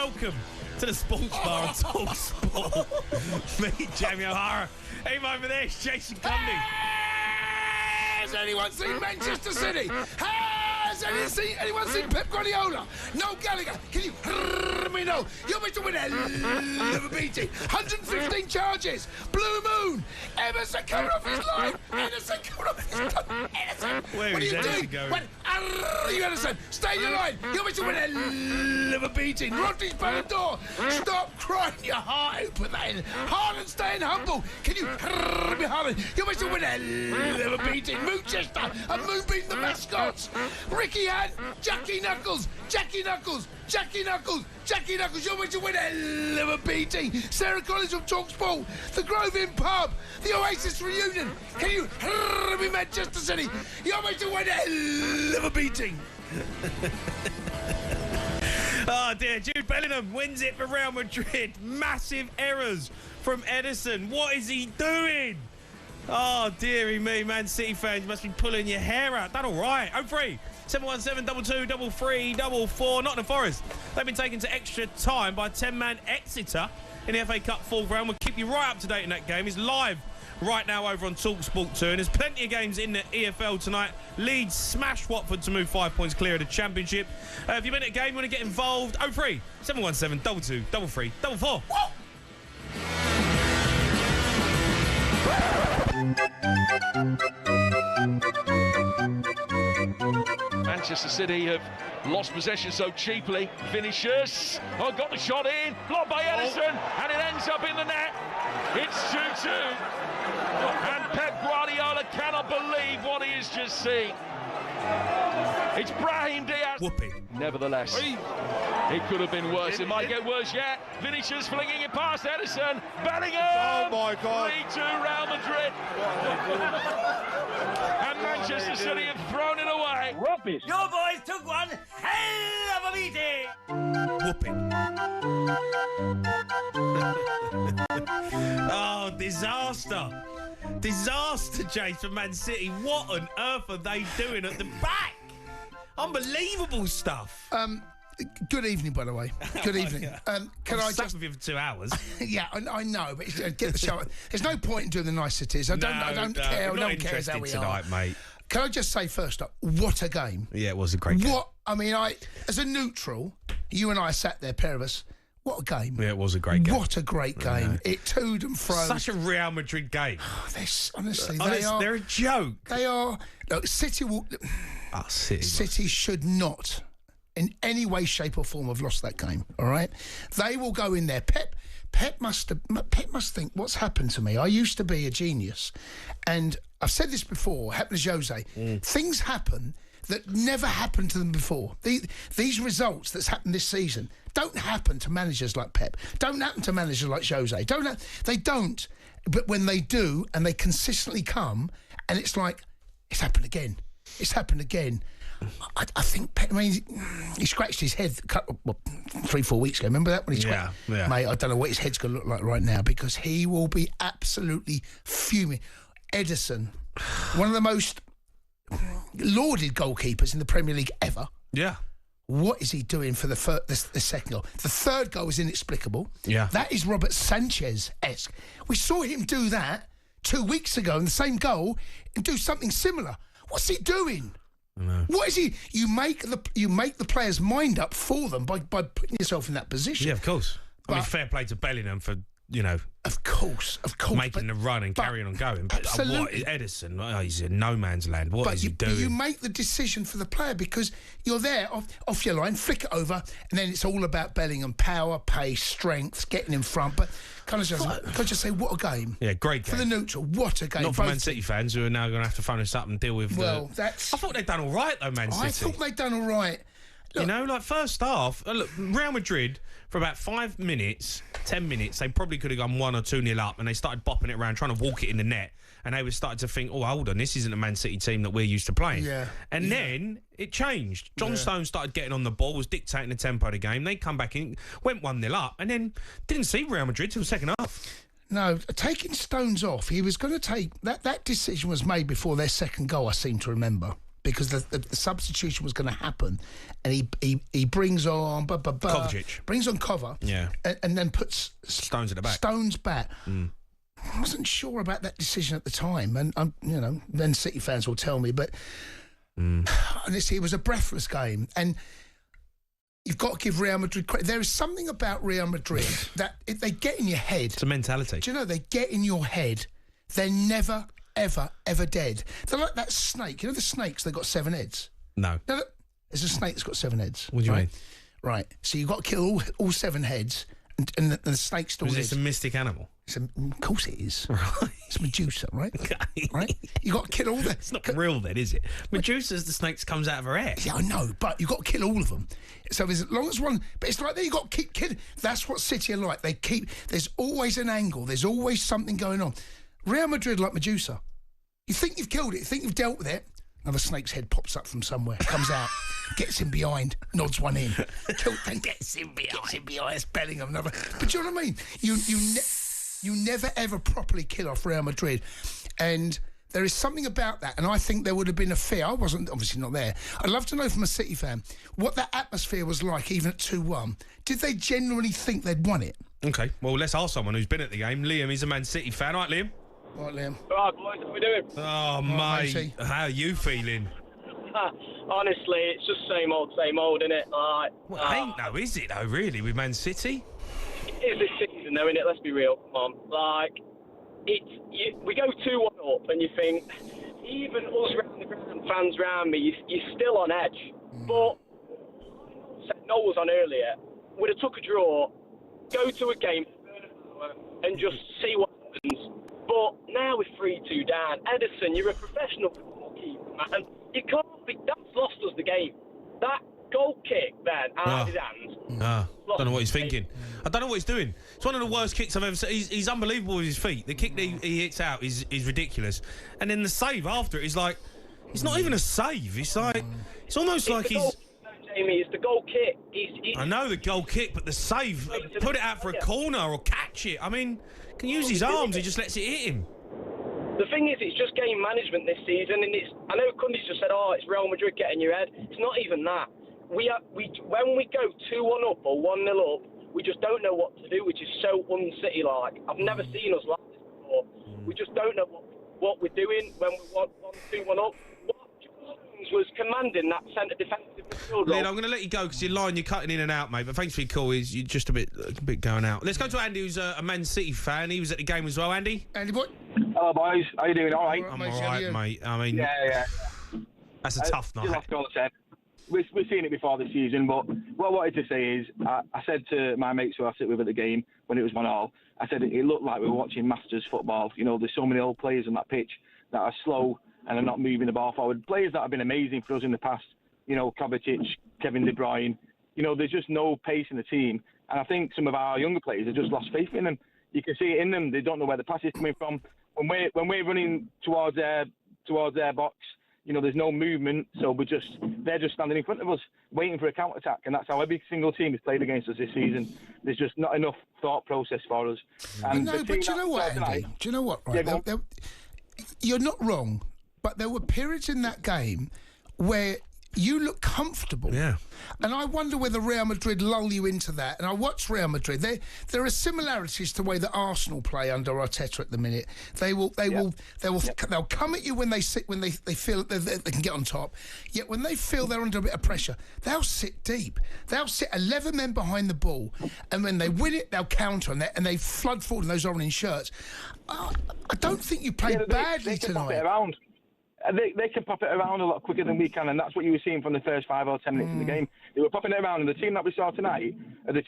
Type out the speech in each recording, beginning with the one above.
welcome to the Sports Bar on talkSPORT. Me, Jamie O'Hara. Him over there is Jason Cundy. Has anyone seen Manchester City? Has anyone seen Pep Guardiola? No Gallagher. Can you hear me? No. You're going to win a liver beating. 115 charges. Blue Moon. Edison coming off his line. Edison coming off his line. Edison. Where what is are you Edison doing? going? You Edison. Stay in your line. You're going to win a liver beating. Rodney's Ballon d'Or. Stop crying your heart out. Put that in. Haaland staying humble. Can you hear me, Haaland? You're going to win a liver beating. Moonchester and Moonbeam the mascots. Ricky Han, Jackie Knuckles, Jackie Knuckles, Jackie Knuckles, Jackie Knuckles, you're going to win a liver beating. Sarah Collins from talkSPORT, the Grove Inn Pub, the Oasis reunion. Can you hear me, Manchester City? You're going to win a liver beating. Oh dear, Jude Bellingham wins it for Real Madrid. Massive errors from Edison. What is he doing? Oh dearie me, Man City fans, you must be pulling your hair out. Done all right. 03 717 22 33 44. Nottingham Forest. They've been taken to extra time by 10-man Exeter in the FA Cup fourth round. We'll keep you right up to date in that game. It's live right now over on talkSPORT 2. And there's plenty of games in the EFL tonight. Leeds smash Watford to move 5 points clear of the Championship. If you've been at a game, you want to get involved, 03 717 22 33 44. Manchester City have lost possession so cheaply. Vinicius, got the shot in, blocked by Edison, and it ends up in the net. It's 2-2, and Pep Guardiola cannot believe what he has just seen. It's Brahim Diaz. Whooping. Nevertheless, it could have been worse. It might get worse yet. Vinicius flinging it past Edison. Bellingham. Oh my God. 3-2 Real Madrid. And Manchester City have thrown it away. Rubbish. Your boys took one hell of a beating. Whooping. Oh, disaster. Disaster, Jace, for Man City. What on earth are they doing at the back? Unbelievable stuff. Good evening, by the way. Good evening. Can I stuck just... with you for 2 hours. Yeah, I know, but get the show. There's no point in doing the niceties. I don't care. I'm No not one cares how we tonight, are. mate. Can I just say first up, what a game. Yeah, it was a great game. What, I mean, as a neutral, you and I sat there, pair of us, what a game. Yeah, it was a great game. What a great game. It toed and fro. Such a Real Madrid game. Honestly, They're a joke. They are. Look, City will... Oh, City should not, in any way, shape or form, have lost that game, all right? They will go in there. Pep must think, what's happened to me? I used to be a genius. And I've said this before, happened to Jose. Things happen that never happened to them before. These results that's happened this season don't happen to managers like Pep. Don't happen to managers like Jose. They don't. But when they do, and they consistently come, and it's like, it's happened again. It's happened again. I think Pep, he scratched his head 3-4 weeks ago. Remember that when he scratched? Yeah. Mate, I don't know what his head's going to look like right now because he will be absolutely fuming. Edison, one of the most lauded goalkeepers in the Premier League ever. Yeah. What is he doing for the second goal? The third goal is inexplicable. Yeah. That is Robert Sanchez-esque. We saw him do that 2 weeks ago in the same goal and do something similar. What's he doing? I know. What is he? You make the player's mind up for them by putting yourself in that position. Yeah, of course. I mean, fair play to Bellingham for, Of course. making the run and carrying on going. But absolutely. what is Edison? Oh, he's in no man's land. What is he doing? But you make the decision for the player because you're there off your line, flick it over, and then it's all about Bellingham, power, pace, strength, getting in front. But can I just say, what a game. Yeah, great game. For the neutral, what a game. Not for Man City fans who are now going to have to phone us up and deal with I thought they'd done all right, though, Man City. I thought they'd done all right. Look, first half, look, Real Madrid, for about 5 minutes, 10 minutes, they probably could have gone 1 or 2-0 up, and they started bopping it around, trying to walk it in the net, and they were starting to think, oh, hold on, this isn't a Man City team that we're used to playing. Yeah. And then it changed. John Stones started getting on the ball, was dictating the tempo of the game. They come back in, went 1-0 up, and then didn't see Real Madrid till the second half. No, taking Stones off, he was going to take... That decision was made before their second goal, I seem to remember. because the substitution was going to happen, and he brings on Kovacic. brings on Kova, and then puts Stones at the back. Stones back. I wasn't sure about that decision at the time, and then City fans will tell me, but honestly, it was a breathless game, and you've got to give Real Madrid credit. There is something about Real Madrid that if they get in your head, it's a mentality. Do you know they get in your head? They're never, ever, ever dead. They're like that snake. You know the snakes? They've got 7 heads. No. There's a snake that's got 7 heads. What do you mean? Right. So you've got to kill all 7 heads, and the snake's still Is lives. this a mystic animal? Of course it is. Right. It's Medusa, right? Okay. Right? You got to kill all the... It's not real then, is it? Medusa's the snake comes out of her hair. Yeah, I know, but you've got to kill all of them. So as long as one... But it's like that, you've got to keep killing... That's what City are like. They keep... There's always an angle. There's always something going on. Real Madrid like Medusa. You think you've killed it. You think you've dealt with it. Another snake's head pops up from somewhere, comes out, gets him behind, nods one in. Killed, then gets him behind. It's Bellingham. Another. But do you know what I mean? You never ever properly kill off Real Madrid, and there is something about that. And I think there would have been a fear. I wasn't obviously not there. I'd love to know from a City fan what that atmosphere was like, even at 2-1. Did they genuinely think they'd won it? Okay, well let's ask someone who's been at the game. Liam, he's a Man City fan, right, Liam? All right, Liam. Right, boys, how we doing? Oh, mate, how are you feeling? Honestly, it's just same old, isn't it? Like, Well, ain't no, is it though, really, with Man City? it is this season, though, innit? Let's be real. Come on. Like, we go 2-1 up, and you think, even us round the ground, fans round me, you're still on edge. But, Noel was on earlier, would have took a draw, go to a game, and just see what happens. But now we're 3-2 down. Edison, you're a professional football keeper, man. You can't be... That's lost us the game. That goal kick, then, out of his hands. I don't know what he's thinking. I don't know what he's doing. It's one of the worst kicks I've ever seen. He's unbelievable with his feet. The kick that he hits out is ridiculous. And then the save after it is like... It's not even a save. It's like... It's almost like he's... Jamie, it's the goal kick. I know the goal kick, but the save... Put it out for a corner or catch it. I mean... Can use his arms, he just lets it hit him. The thing is, it's just game management this season, and I know Cundy's just said, it's Real Madrid getting your head. It's not even that. When we go 2-1 up or 1-0 up, we just don't know what to do, which is so un-City like. I've never seen us like this before. We just don't know what we're doing when we're 1-2-1 up. Was commanding that centre defensive midfield role. Lynn, I'm going to let you go because your line, you're cutting in and out, mate. But thanks for your call. You're just a bit going out. Let's go to Andy, who's a Man City fan. He was at the game as well. Andy? Andy, boy. Hello, boys. How you doing? All right? I'm all right, mate. I mean, yeah. That's a tough night. We've seen it before this season, but what I wanted to say is, I said to my mates who I sit with at the game when it was 1-1, I said it looked like we were watching Masters football. You know, there's so many old players on that pitch that are slow and are not moving the ball forward. Players that have been amazing for us in the past, you know, Kovacic, Kevin De Bruyne. You know, there's just no pace in the team. And I think some of our younger players have just lost faith in them. You can see it in them. They don't know where the pass is coming from. When we're running towards their box, you know, there's no movement. So they're just standing in front of us, waiting for a counter-attack. And that's how every single team has played against us this season. There's just not enough thought process for us. And No, but do you know what, Andy? Do you know what, right? Yeah, you're not wrong. But there were periods in that game where you look comfortable. Yeah. And I wonder whether Real Madrid lull you into that. And I watch Real Madrid. There are similarities to the way that Arsenal play under Arteta at the minute. They'll come at you when they feel that they can get on top. Yet when they feel they're under a bit of pressure, they'll sit deep. They'll sit 11 men behind the ball, and when they win it, they'll counter on that, and they flood forward in those orange shirts. I don't think you played badly tonight. They can pop it around a lot quicker than we can, and that's what you were seeing from the first 5 or 10 minutes in the game. They were popping it around, and the team that we saw tonight are the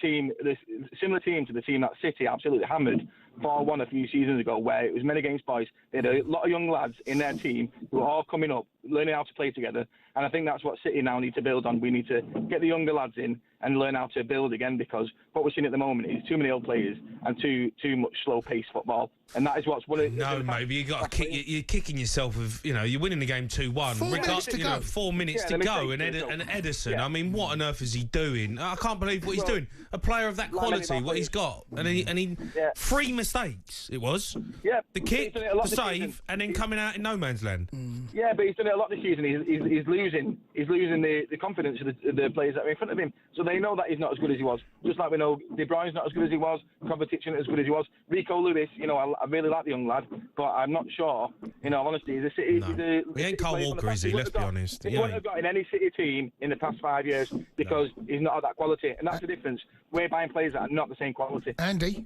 similar team to the team that City absolutely hammered 4-1 a few seasons ago, where it was men against boys. They had a lot of young lads in their team who are all coming up, learning how to play together, and I think that's what City now need to build on. We need to get the younger lads in and learn how to build again, because what we're seeing at the moment is too many old players and too much slow-paced football, and that is what's one of... No, maybe you got to kick. You're kicking yourself with, you know, you're winning the game 2-1. 4 minutes to go. 4 minutes to go, and Edison. Yeah. I mean, what on earth is he doing? I can't believe what he's doing. A player of that quality, what he's got, and he 3 mistakes. It was. Yeah. The kick, the save, and then coming out in no man's land. Yeah, but he's done it a lot this season. He's losing the confidence of the players that are in front of him. So they know that he's not as good as he was. Just like we know De Bruyne's not as good as he was. Kovacic not as good as he was. Rico Lewis, I really like the young lad, but I'm not sure. In all honesty, he's a City. No. He ain't Kyle Walker, is he? Let's be honest. He wouldn't have got in any City team in the past 5 years because he's not of that quality, and that's the difference. We're buying players that are not the same quality. Andy,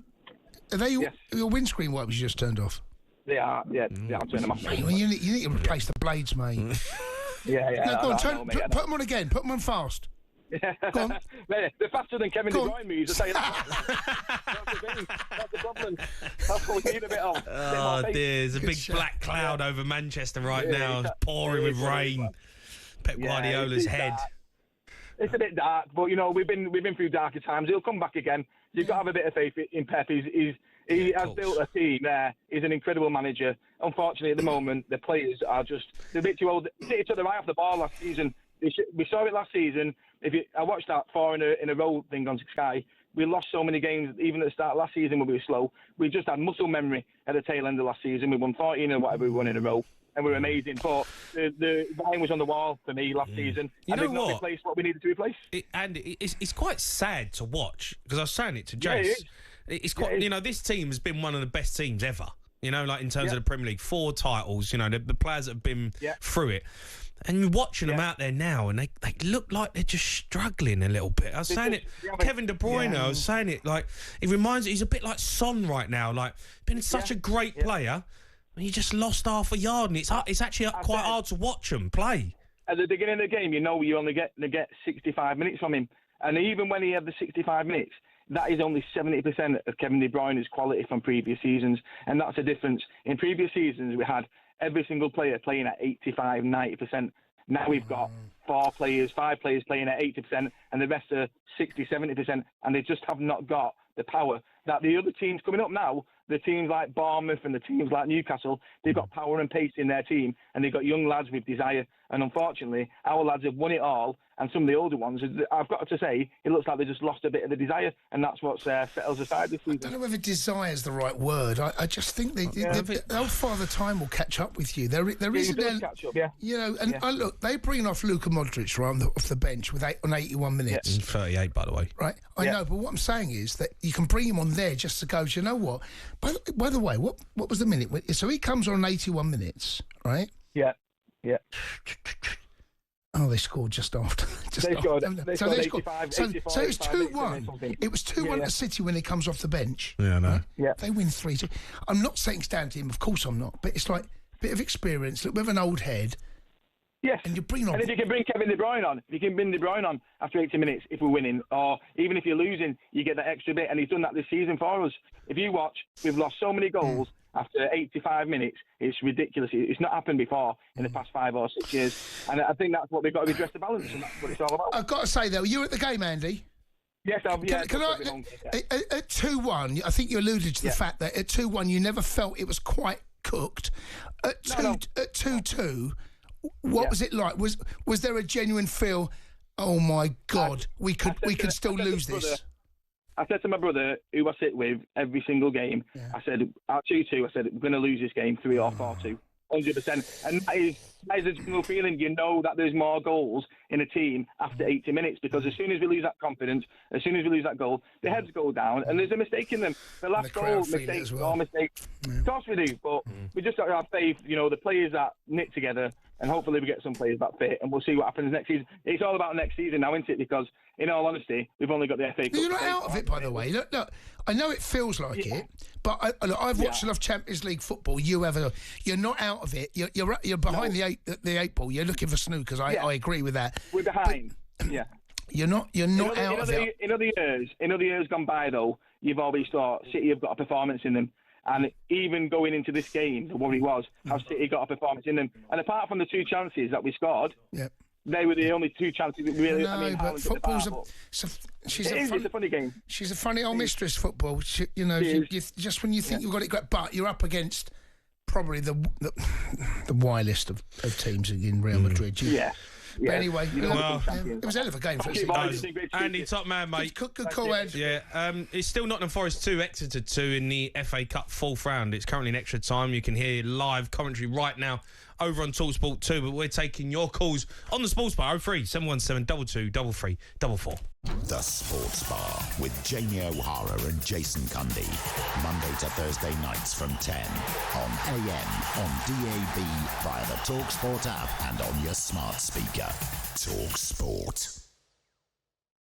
are they your windscreen wipers you just turned off? They are, yeah. I'm turning them off. Well, you need to replace the blades, mate. Yeah. No, go on, put them on again. Put them on fast. Go on. They're faster than Kevin De Bruyne moves. I say that. That's the problem. That's what we need a bit of. Oh dear, there's a big black cloud over Manchester right now. It's pouring with rain. Pep Guardiola's head. It's a bit dark, but we've been through darker times. He'll come back again. You've got to have a bit of faith in Pep. He has built a team there. He's an incredible manager. Unfortunately, at the moment, the players are they're a bit too old. City took their eye off the ball last season. We saw it last season. I watched that 4 in a row thing on Sky. We lost so many games, even at the start of last season when we were slow. We just had muscle memory at the tail end of last season. We won 14 or whatever we won in a row, and we were amazing. But the writing was on the wall for me last season. You know they've not replaced what we needed to replace. It's quite sad to watch because I was saying it to Jace. It's quite, this team has been one of the best teams ever. Like in terms of the Premier League, 4 titles. The players that have been through it, and you're watching them out there now, and they look like they're just struggling a little bit. I was saying it, Kevin De Bruyne. I was saying it like it reminds. He's a bit like Son right now. Like been such a great player, and he just lost half a yard, and it's actually quite hard to watch him play. At the beginning of the game, you only get 65 minutes from him, and even when he had the 65 minutes. That is only 70% of Kevin De Bruyne's quality from previous seasons, and that's a difference. In previous seasons, we had every single player playing at 85, 90%. Now we've got 5 players playing at 80%, and the rest are 60, 70%, and they just have not got the power that the other teams coming up now, the teams like Bournemouth and the teams like Newcastle, they've got power and pace in their team, and they've got young lads with desire. And unfortunately, our lads have won it all, and some of the older ones, I've got to say, it looks like they just lost a bit of the desire, and that's what's set us aside this season. I don't know whether desire is the right word. I just think the old Father Time will catch up with you. There isn't any catch up, and look, they bring off Luka Modric off the bench on 81 minutes. 38, by the way. Right, I know, but what I'm saying is that you can bring him on there just to go, do you know what? By the way, what was the minute? So he comes on 81 minutes, right? Yeah. Oh, they scored just after. They scored 85, so it was 2-1. It was 2-1 to City when he comes off the bench. Yeah, I know. Right? Yeah. They win 3-2. I'm not saying stand to him. Of course I'm not. But it's like a bit of experience. Look, with an old head. Yes. And you bring on. And if you can bring Kevin De Bruyne on, after 80 minutes, if we're winning, or even if you're losing, you get that extra bit. And he's done that this season for us. If you watch, we've lost so many goals. After 85 minutes, it's ridiculous. It's not happened before in the past 5 or 6 years. And I think that's what we've got to redress the balance, and that's what it's all about. I've got to say, though, you were at the game, Andy? Yes, I've At 2-1, I think you alluded to the fact that at 2-1, you never felt it was quite cooked. At 2-2, what was it like? Was there a genuine feel, oh, my God, we could still lose this? I said to my brother, who I sit with every single game, I said, at 2-2, I said, we're going to lose this game 3 or 4-2. 100%. And that is a general feeling. You know that there's more goals in a team after 80 minutes, because as soon as we lose that confidence, as soon as we lose that goal, the heads go down and there's a mistake in them. The last goal, mistake, all mistake. Of course we do, but we just got to have faith, the players that knit together, and hopefully we get some players that fit, and we'll see what happens next season. It's all about next season now, isn't it? Because, in all honesty, we've only got the FA Cup. You're not out of it, by the way. Look, I know it feels like it, but I've watched enough Champions League football. You're not out of it. You're behind the 8 ball. You're looking for snookers. I agree with that. We're behind. You're not out of it. In other years gone by, though, you've always thought City have got a performance in them. And even going into this game, what it was, have City got a performance in them. And apart from the 2 chances that we scored, they were the only 2 chances that really. No, but football's it's a funny game. She's a funny old mistress, football. Just when you think you've got it great, but you're up against probably the wildest of teams in Real Madrid. But anyway, it was a hell of a game for us. Andy, top man, mate. Good call, Ed. Yeah, it's still Nottingham Forest 2, Exeter 2 in the FA Cup 4th round. It's currently in extra time. You can hear live commentary right now over on talkSPORT too. But we're taking your calls on the Sports Bar 03 717 22 33 44. The Sports Bar with Jamie O'Hara and Jason Cundy. Monday to Thursday nights from 10 on AM, on DAB, via the talkSPORT app and on your smart speaker. talkSPORT.